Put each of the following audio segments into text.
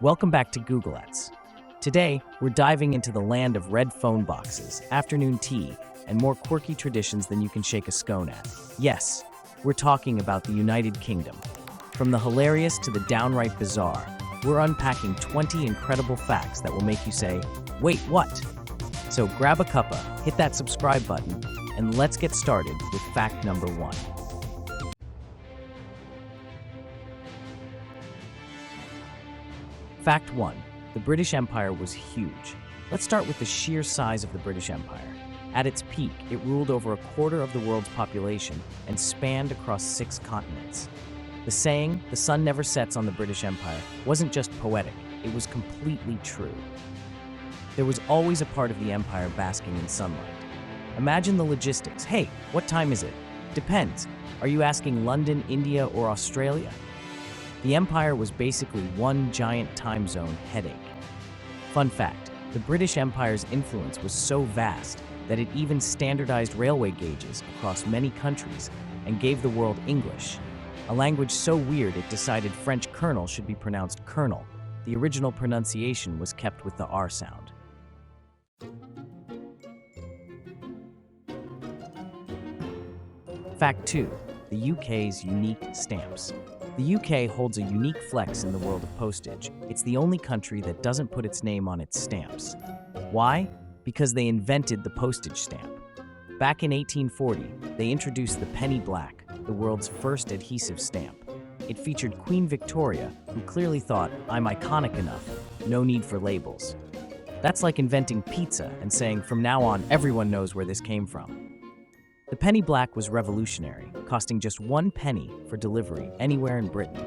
Welcome back to Googlets. Today, we're diving into the land of red phone boxes, afternoon tea, and more quirky traditions than you can shake a scone at. Yes, we're talking about the United Kingdom. From the hilarious to the downright bizarre, we're unpacking 20 incredible facts that will make you say, "Wait, what?" So grab a cuppa, hit that subscribe button, and let's get started with fact number 1. Fact 1. The British Empire was huge. Let's start with the sheer size of the British Empire. At its peak, it ruled over a quarter of the world's population and spanned across 6 continents. The saying, "the sun never sets on the British Empire," wasn't just poetic, it was completely true. There was always a part of the empire basking in sunlight. Imagine the logistics. Hey, what time is it? Depends. Are you asking London, India, or Australia? The empire was basically one giant time zone headache. Fun fact, the British Empire's influence was so vast that it even standardized railway gauges across many countries and gave the world English, a language so weird it decided French colonel should be pronounced colonel. The original pronunciation was kept with the R sound. Fact 2. The UK's unique stamps. The UK holds a unique flex in the world of postage. It's the only country that doesn't put its name on its stamps. Why? Because they invented the postage stamp. Back in 1840, they introduced the penny black, the world's first adhesive stamp. It featured Queen Victoria, who clearly thought, "I'm iconic enough, no need for labels." That's like inventing pizza and saying, "From now on, everyone knows where this came from." The penny black was revolutionary, costing just 1 penny for delivery anywhere in Britain.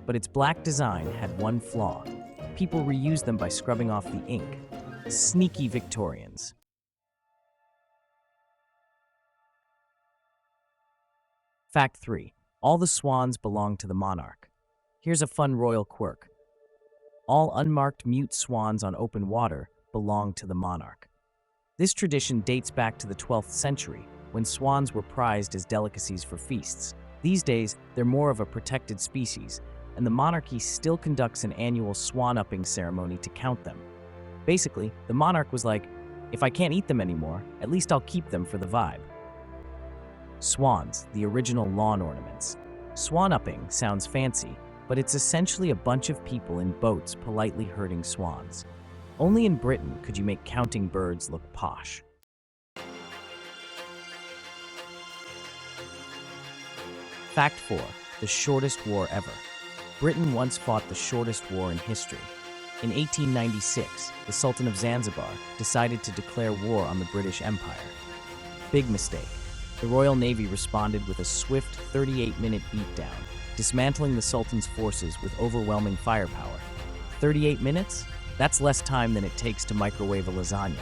But its black design had one flaw. People reused them by scrubbing off the ink. Sneaky Victorians. Fact 3. All the swans belong to the monarch. Here's a fun royal quirk. All unmarked mute swans on open water belong to the monarch. This tradition dates back to the 12th century, when swans were prized as delicacies for feasts. These days, they're more of a protected species, and the monarchy still conducts an annual swan-upping ceremony to count them. Basically, the monarch was like, "If I can't eat them anymore, at least I'll keep them for the vibe." Swans, the original lawn ornaments. Swan-upping sounds fancy, but it's essentially a bunch of people in boats politely herding swans. Only in Britain could you make counting birds look posh. Fact 4. The shortest war ever. Britain once fought the shortest war in history. In 1896, the Sultan of Zanzibar decided to declare war on the British Empire. Big mistake. The Royal Navy responded with a swift 38-minute beatdown, dismantling the Sultan's forces with overwhelming firepower. 38 minutes? That's less time than it takes to microwave a lasagna.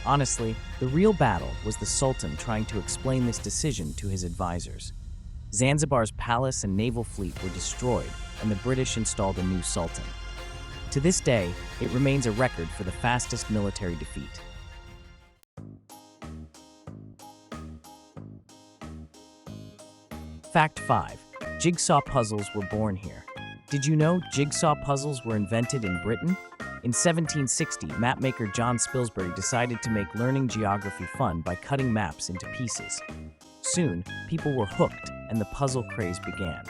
Honestly, the real battle was the Sultan trying to explain this decision to his advisors. Zanzibar's palace and naval fleet were destroyed, and the British installed a new sultan. To this day, it remains a record for the fastest military defeat. Fact 5. Jigsaw puzzles were born here. Did you know jigsaw puzzles were invented in Britain? In 1760, mapmaker John Spilsbury decided to make learning geography fun by cutting maps into pieces. Soon, people were hooked, and the puzzle craze began.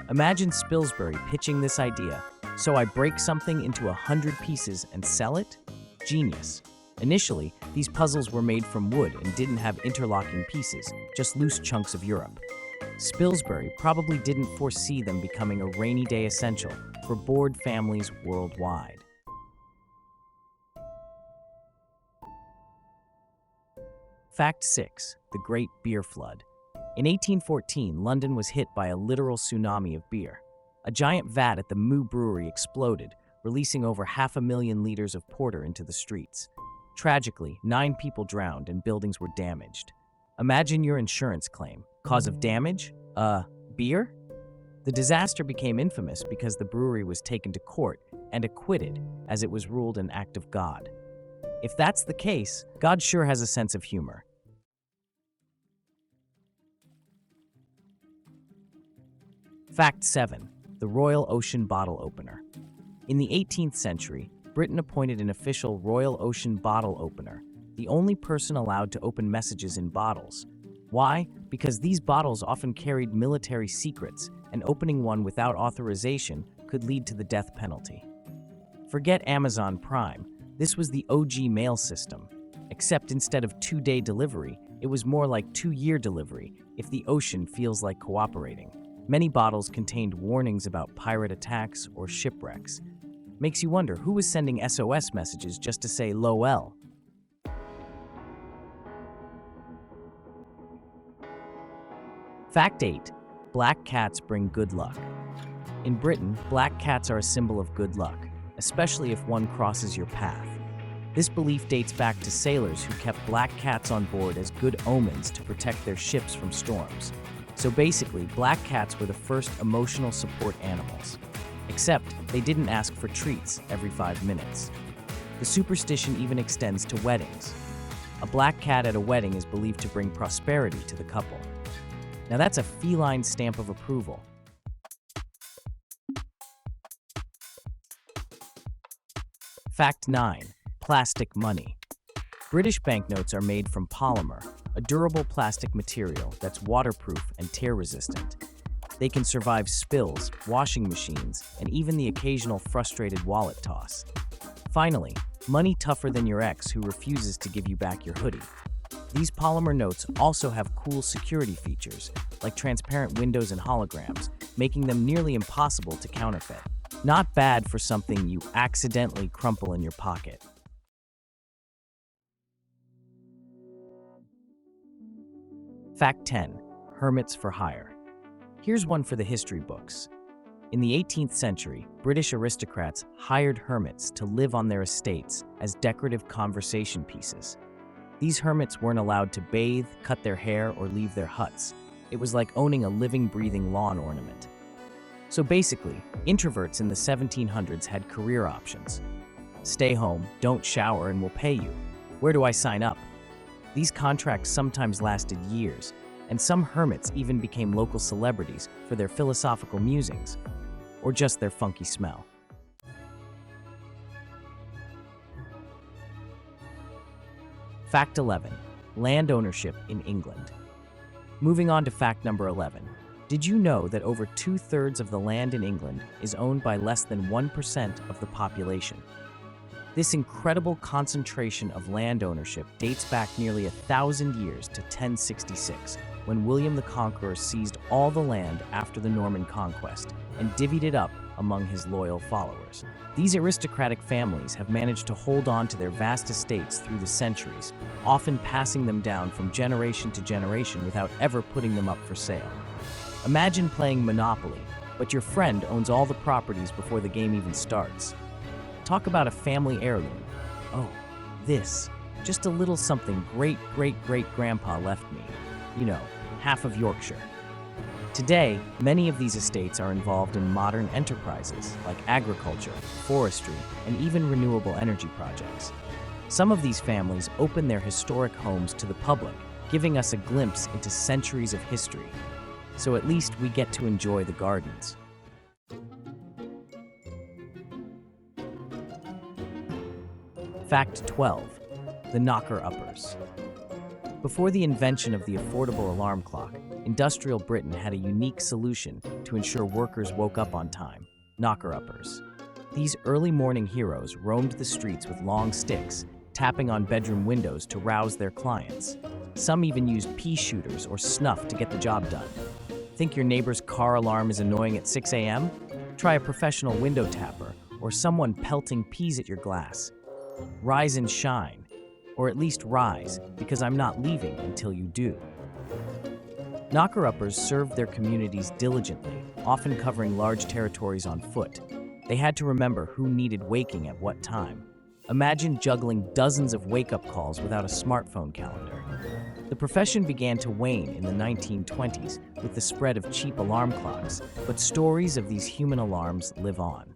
Imagine Spilsbury pitching this idea, "So I break something into 100 pieces and sell it?" Genius. Initially, these puzzles were made from wood and didn't have interlocking pieces, just loose chunks of Europe. Spilsbury probably didn't foresee them becoming a rainy day essential for bored families worldwide. Fact 6. The Great Beer Flood. In 1814, London was hit by a literal tsunami of beer. A giant vat at the Moo Brewery exploded, releasing over 500,000 liters of porter into the streets. Tragically, 9 people drowned and buildings were damaged. Imagine your insurance claim. Cause of damage? Beer? The disaster became infamous because the brewery was taken to court and acquitted, as it was ruled an act of God. If that's the case, God sure has a sense of humor. Fact 7. the Royal Ocean Bottle Opener. In the 18th century, Britain appointed an official Royal Ocean Bottle Opener, the only person allowed to open messages in bottles. Why? Because these bottles often carried military secrets, and opening one without authorization could lead to the death penalty. Forget Amazon Prime, this was the OG mail system. Except instead of 2-day delivery, it was more like 2-year delivery if the ocean feels like cooperating. Many bottles contained warnings about pirate attacks or shipwrecks. Makes you wonder who was sending SOS messages just to say "Lol." Fact 8. Black cats bring good luck. In Britain, black cats are a symbol of good luck, especially if one crosses your path. This belief dates back to sailors who kept black cats on board as good omens to protect their ships from storms. So basically, black cats were the first emotional support animals. Except, they didn't ask for treats every 5 minutes. The superstition even extends to weddings. A black cat at a wedding is believed to bring prosperity to the couple. Now that's a feline stamp of approval. Fact 9. Plastic money. British banknotes are made from polymer, a durable plastic material that's waterproof and tear-resistant. They can survive spills, washing machines, and even the occasional frustrated wallet toss. Finally, money tougher than your ex who refuses to give you back your hoodie. These polymer notes also have cool security features, like transparent windows and holograms, making them nearly impossible to counterfeit. Not bad for something you accidentally crumple in your pocket. Fact 10. Hermits for hire. Here's one for the history books. In the 18th century, British aristocrats hired hermits to live on their estates as decorative conversation pieces. These hermits weren't allowed to bathe, cut their hair, or leave their huts. It was like owning a living, breathing lawn ornament. So basically, introverts in the 1700s had career options. Stay home, don't shower, and we'll pay you. Where do I sign up? These contracts sometimes lasted years, and some hermits even became local celebrities for their philosophical musings, or just their funky smell. Fact 11. Land ownership in England. Moving on to fact number 11. Did you know that over 2/3 of the land in England is owned by less than 1% of the population? This incredible concentration of land ownership dates back nearly 1,000 years to 1066, when William the Conqueror seized all the land after the Norman conquest and divvied it up among his loyal followers. These aristocratic families have managed to hold on to their vast estates through the centuries, often passing them down from generation to generation without ever putting them up for sale. Imagine playing Monopoly, but your friend owns all the properties before the game even starts. Talk about a family heirloom. Oh, this. Just a little something great-great-great-grandpa left me. You know, half of Yorkshire. Today, many of these estates are involved in modern enterprises like agriculture, forestry, and even renewable energy projects. Some of these families open their historic homes to the public, giving us a glimpse into centuries of history. So at least we get to enjoy the gardens. Fact 12. The knocker-uppers. Before the invention of the affordable alarm clock, industrial Britain had a unique solution to ensure workers woke up on time: knocker-uppers. These early morning heroes roamed the streets with long sticks, tapping on bedroom windows to rouse their clients. Some even used pea shooters or snuff to get the job done. Think your neighbor's car alarm is annoying at 6 a.m.? Try a professional window tapper or someone pelting peas at your glass. Rise and shine. Or at least rise, because I'm not leaving until you do. Knocker-uppers served their communities diligently, often covering large territories on foot. They had to remember who needed waking at what time. Imagine juggling dozens of wake-up calls without a smartphone calendar. The profession began to wane in the 1920s with the spread of cheap alarm clocks, but stories of these human alarms live on.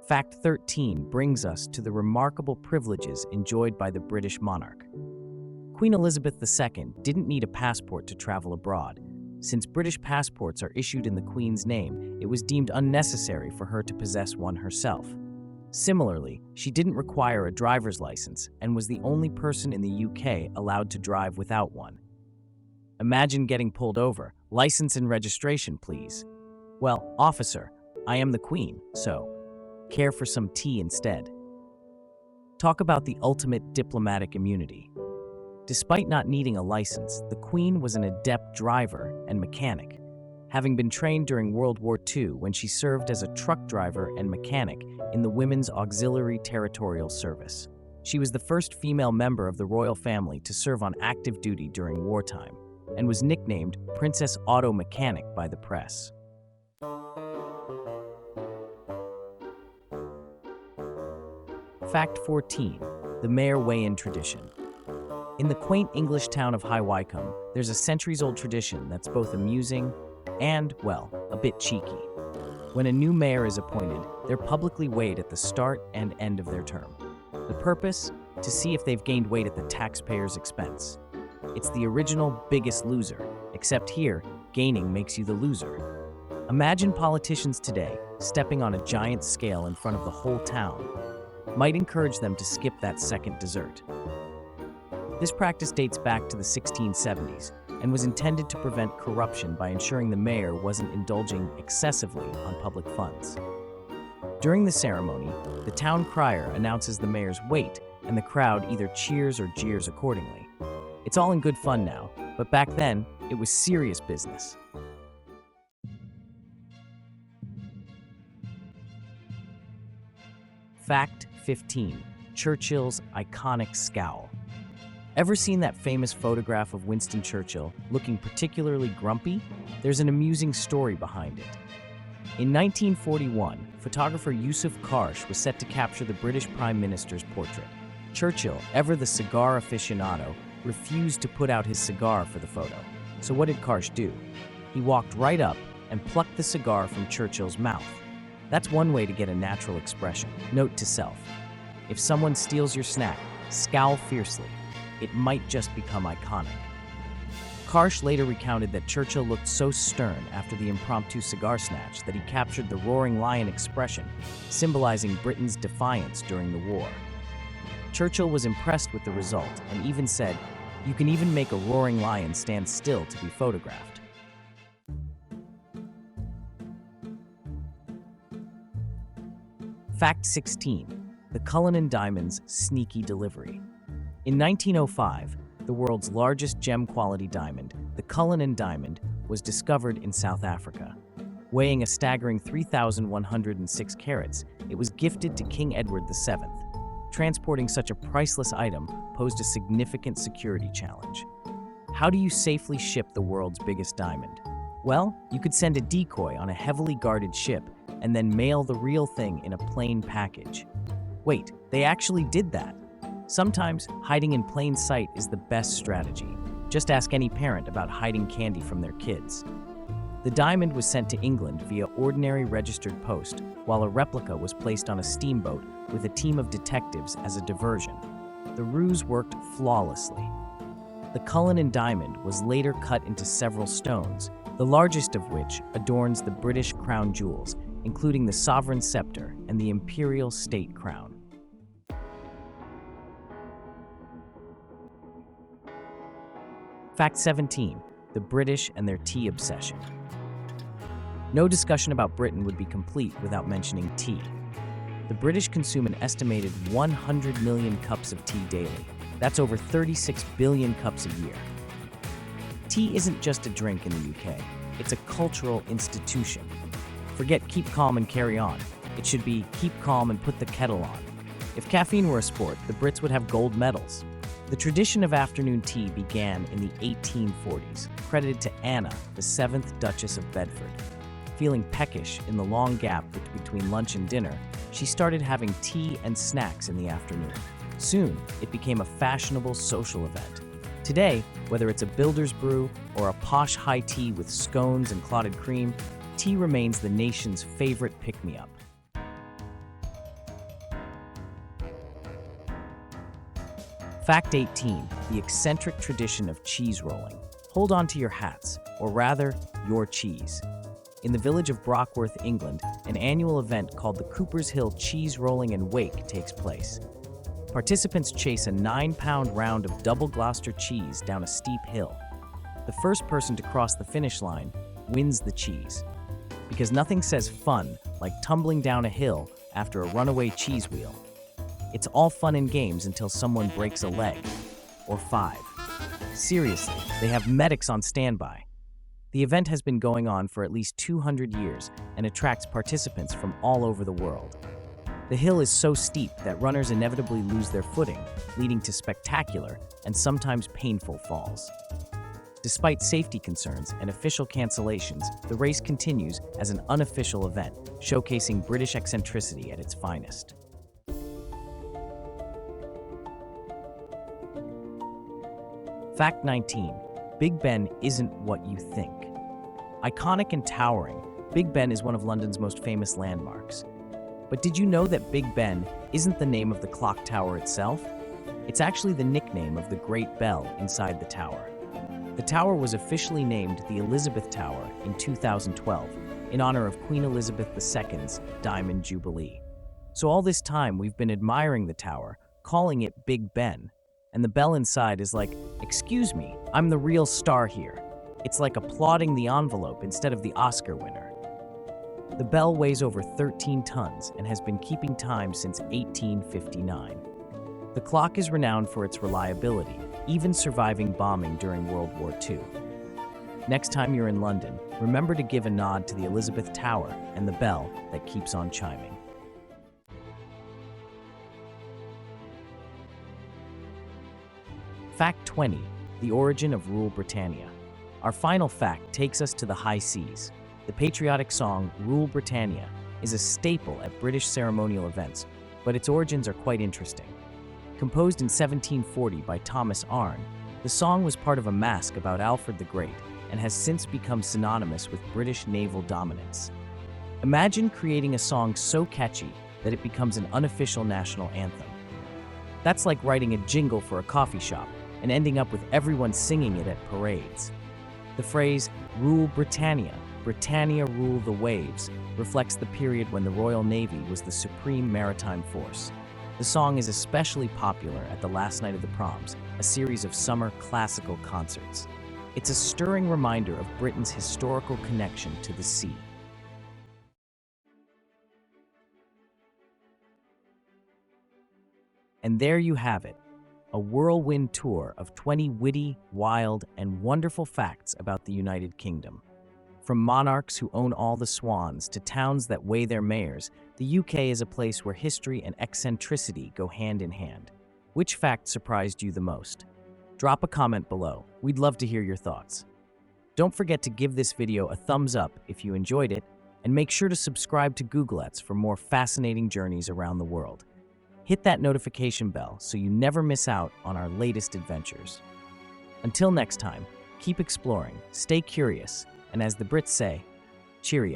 Fact 13 brings us to the remarkable privileges enjoyed by the British monarch. Queen Elizabeth II didn't need a passport to travel abroad. Since British passports are issued in the Queen's name, it was deemed unnecessary for her to possess one herself. Similarly, she didn't require a driver's license and was the only person in the UK allowed to drive without one. Imagine getting pulled over. License and registration, please. Well, officer, I am the Queen, so care for some tea instead. Talk about the ultimate diplomatic immunity. Despite not needing a license, the Queen was an adept driver and mechanic, having been trained during World War II when she served as a truck driver and mechanic in the Women's Auxiliary Territorial Service. She was the first female member of the royal family to serve on active duty during wartime, and was nicknamed Princess Auto Mechanic by the press. Fact 14. The Mayor Weigh-In Tradition. In the quaint English town of High Wycombe, there's a centuries-old tradition that's both amusing and, well, a bit cheeky. When a new mayor is appointed, they're publicly weighed at the start and end of their term. The purpose? To see if they've gained weight at the taxpayer's expense. It's the original Biggest Loser, except here, gaining makes you the loser. Imagine politicians today stepping on a giant scale in front of the whole town. Might encourage them to skip that second dessert. This practice dates back to the 1670s and was intended to prevent corruption by ensuring the mayor wasn't indulging excessively on public funds. During the ceremony, the town crier announces the mayor's weight, and the crowd either cheers or jeers accordingly. It's all in good fun now, but back then, it was serious business. Fact 15. Churchill's iconic scowl. Ever seen that famous photograph of Winston Churchill looking particularly grumpy? There's an amusing story behind it. In 1941, photographer Yusuf Karsh was set to capture the British Prime Minister's portrait. Churchill, ever the cigar aficionado, refused to put out his cigar for the photo. So what did Karsh do? He walked right up and plucked the cigar from Churchill's mouth. That's one way to get a natural expression. Note to self: if someone steals your snack, scowl fiercely. It might just become iconic. Karsh later recounted that Churchill looked so stern after the impromptu cigar snatch that he captured the roaring lion expression, symbolizing Britain's defiance during the war. Churchill was impressed with the result and even said, "You can even make a roaring lion stand still to be photographed." Fact 16. The Cullinan diamond's sneaky delivery. In 1905, the world's largest gem-quality diamond, the Cullinan diamond, was discovered in South Africa. Weighing a staggering 3,106 carats, it was gifted to King Edward VII. Transporting such a priceless item posed a significant security challenge. How do you safely ship the world's biggest diamond? Well, you could send a decoy on a heavily guarded ship and then mail the real thing in a plain package. Wait, they actually did that? Sometimes, hiding in plain sight is the best strategy. Just ask any parent about hiding candy from their kids. The diamond was sent to England via ordinary registered post, while a replica was placed on a steamboat with a team of detectives as a diversion. The ruse worked flawlessly. The Cullinan diamond was later cut into several stones, the largest of which adorns the British crown jewels, including the sovereign scepter and the imperial state crown. Fact 17. The British and their tea obsession. No discussion about Britain would be complete without mentioning tea. The British consume an estimated 100 million cups of tea daily. That's over 36 billion cups a year. Tea isn't just a drink in the UK, it's a cultural institution. Forget keep calm and carry on. It should be keep calm and put the kettle on. If caffeine were a sport, the Brits would have gold medals. The tradition of afternoon tea began in the 1840s, credited to Anna, the 7th Duchess of Bedford. Feeling peckish in the long gap between lunch and dinner, she started having tea and snacks in the afternoon. Soon, it became a fashionable social event. Today, whether it's a builder's brew or a posh high tea with scones and clotted cream, tea remains the nation's favorite pick-me-up. Fact 18, the eccentric tradition of cheese rolling. Hold on to your hats, or rather, your cheese. In the village of Brockworth, England, an annual event called the Cooper's Hill Cheese Rolling and Wake takes place. Participants chase a 9-pound round of double Gloucester cheese down a steep hill. The first person to cross the finish line wins the cheese. Because nothing says fun like tumbling down a hill after a runaway cheese wheel. It's all fun and games until someone breaks a leg. Or 5. Seriously, they have medics on standby. The event has been going on for at least 200 years and attracts participants from all over the world. The hill is so steep that runners inevitably lose their footing, leading to spectacular and sometimes painful falls. Despite safety concerns and official cancellations, the race continues as an unofficial event, showcasing British eccentricity at its finest. Fact 19. Big Ben isn't what you think. Iconic and towering, Big Ben is one of London's most famous landmarks. But did you know that Big Ben isn't the name of the clock tower itself? It's actually the nickname of the Great Bell inside the tower. The tower was officially named the Elizabeth Tower in 2012 in honor of Queen Elizabeth II's Diamond Jubilee. So all this time we've been admiring the tower, calling it Big Ben. And the bell inside is like, "Excuse me, I'm the real star here." It's like applauding the envelope instead of the Oscar winner. The bell weighs over 13 tons and has been keeping time since 1859. The clock is renowned for its reliability, even surviving bombing during World War II. Next time you're in London, remember to give a nod to the Elizabeth Tower and the bell that keeps on chiming. Fact 20, the origin of Rule Britannia. Our final fact takes us to the high seas. The patriotic song, Rule Britannia, is a staple at British ceremonial events, but its origins are quite interesting. Composed in 1740 by Thomas Arne, the song was part of a masque about Alfred the Great and has since become synonymous with British naval dominance. Imagine creating a song so catchy that it becomes an unofficial national anthem. That's like writing a jingle for a coffee shop and ending up with everyone singing it at parades. The phrase, Rule Britannia, Britannia rule the waves, reflects the period when the Royal Navy was the supreme maritime force. The song is especially popular at the last night of the proms, a series of summer classical concerts. It's a stirring reminder of Britain's historical connection to the sea. And there you have it, a whirlwind tour of 20 witty, wild, and wonderful facts about the United Kingdom. From monarchs who own all the swans to towns that weigh their mayors, the UK is a place where history and eccentricity go hand in hand. Which fact surprised you the most? Drop a comment below. We'd love to hear your thoughts. Don't forget to give this video a thumbs up if you enjoyed it, and make sure to subscribe to Googlets for more fascinating journeys around the world. Hit that notification bell so you never miss out on our latest adventures. Until next time, keep exploring, stay curious, and as the Brits say, cheerio.